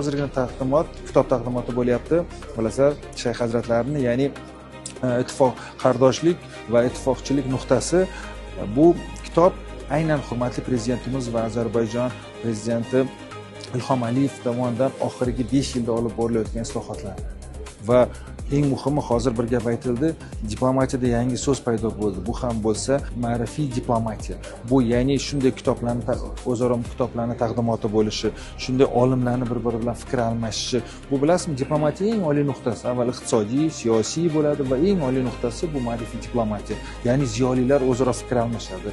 hozirgina kitob taqdimoti bo'lyapti. Bilasizlar, Shayx hazratlarini, ya'ni ittifoq qardoshlik va ittifoqchilik nuqtasi. Bu kitob aynan hurmatli prezidentimiz va Ozarbayjon prezidenti Ilhom Aliyev tomonidan oxirgi 5 yilda olib borilayotgan islohotlar va eng muhimi, hozir bir gap aytildi, diplomatiyada yangi so'z paydo bo'ldi. Bu ham bo'lsa ma'rifiy diplomatiya. Bu ya'ni shunday o'zaro kitoblarni taqdimoti bo'lishi, shunday olimlarni bir-biri bilan fikr almashishi. Bu bilasizmi, diplomatiya eng oliy nuqtasi avval iqtisodiy, siyosiy bo'ladi va eng oliy nuqtasi bu ma'rifiy diplomatiya. Ya'ni ziyolilar o'zaro fikr almashadi.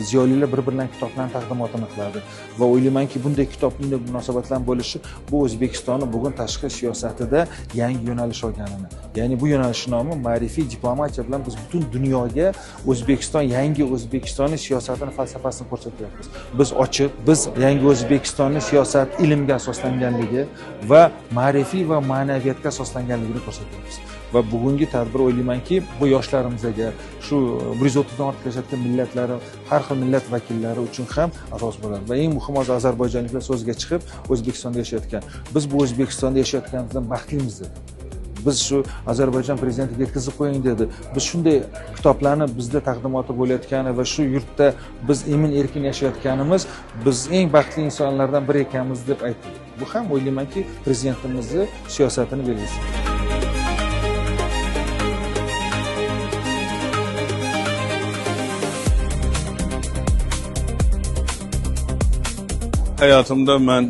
Ziyolilar bir-biridan kitoblarni taqdimotini qiladi va o'ylaymanki, bunday kitob, bunday munosabatlar bo'lishi bu O'zbekistonning bugun tashqi siyosatida yangi yo'nalish olgan. Ya'ni bu yo'nalish nomi ma'rifiy diplomatiya bilan biz butun dunyoga O'zbekiston, yangi O'zbekistonning siyosatini, falsafasini ko'rsatyapmiz. Biz ochiq, biz yangi O'zbekistonning siyosat ilmga asoslanganligi va ma'rifiy va ma'naviyatga asoslanganligini ko'rsatyapmiz. Va bugungi tadbir o'ylaymanki, bu yoshlarimizga, shu 130 dan ortiq yashayotgan millatlari, har xil millat vakillari uchun ham asos bo'ladi. Va eng muhimi, ozarbayjonliklar so'zga chiqib, O'zbekistonda yashayotgan. Biz bu O'zbekistonda yashayotganimizdan baxtlimiz. Biz shu Ozarbayjon prezidentiga yetkazib qo'ying dedi. Biz shunday kitoblarni bizda taqdimoti bo'layotgani va shu yurtda biz emin-erkin yashayotganimiz, biz eng baxtli insonlardan biri ekanmiz deb aytdi. Bu ham o'ylaymanki, prezidentimizning siyosatini belgisi. Hayatımda ben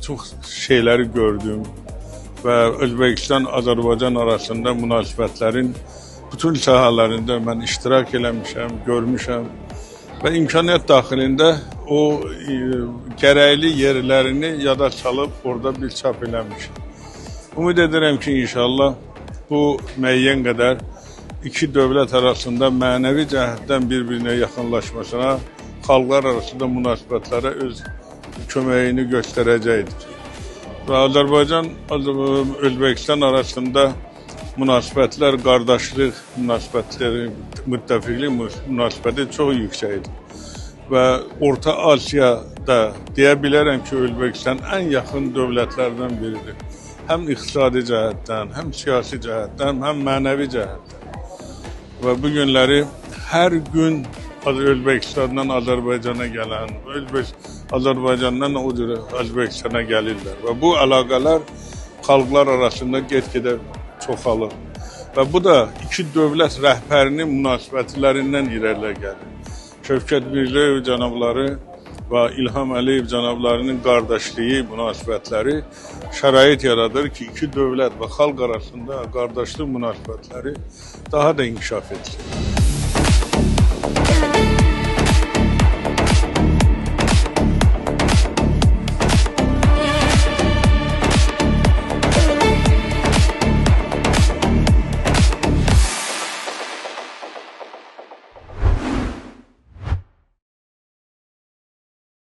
çok şeyleri gördüm. Və Özbekistan-Azərbaycan arasında münasibətlərin bütün sahalarında mən iştirak eləmişəm, görmüşəm və imkaniyyət daxilində o gərəkli yerlərini yada salıb orada bir çap eləmişəm. Ümid edirəm ki, inşallah bu müəyyən qədər iki dövlət arasında mənəvi cəhətdən bir-birinə yaxınlaşmasına, xalqlar arasında münasibətlərə öz köməyini göstərəcəkdir. Və Azərbaycan-Özbekistan arasında münasibətlər, qardaşlıq münasibətləri, müttəfiqlik münasibəti çox yüksəkdir. Və Orta Asiyada deyə bilərəm ki, Özbekistan ən yaxın dövlətlərdən biridir. Həm iqtisadi cəhətdən, həm siyasi cəhətdən, həm mənəvi cəhətdən. Və bu günləri hər gün Özbekistandan Azərbaycana gələn, Azərbaycandan o cür Özbekistana gəlirlər. Və bu əlaqələr xalqlar arasında get-gedə çoxalır. Və bu da iki dövlət rəhbərinin münasibətlərindən irəli gəlir. Şövkət Mirziyoyev cənabları və İlham Əliyev cənablarının qardaşlığı münasibətləri şərait yaradır ki, iki dövlət və xalq arasında qardaşlıq münasibətləri daha da inkişaf edilir.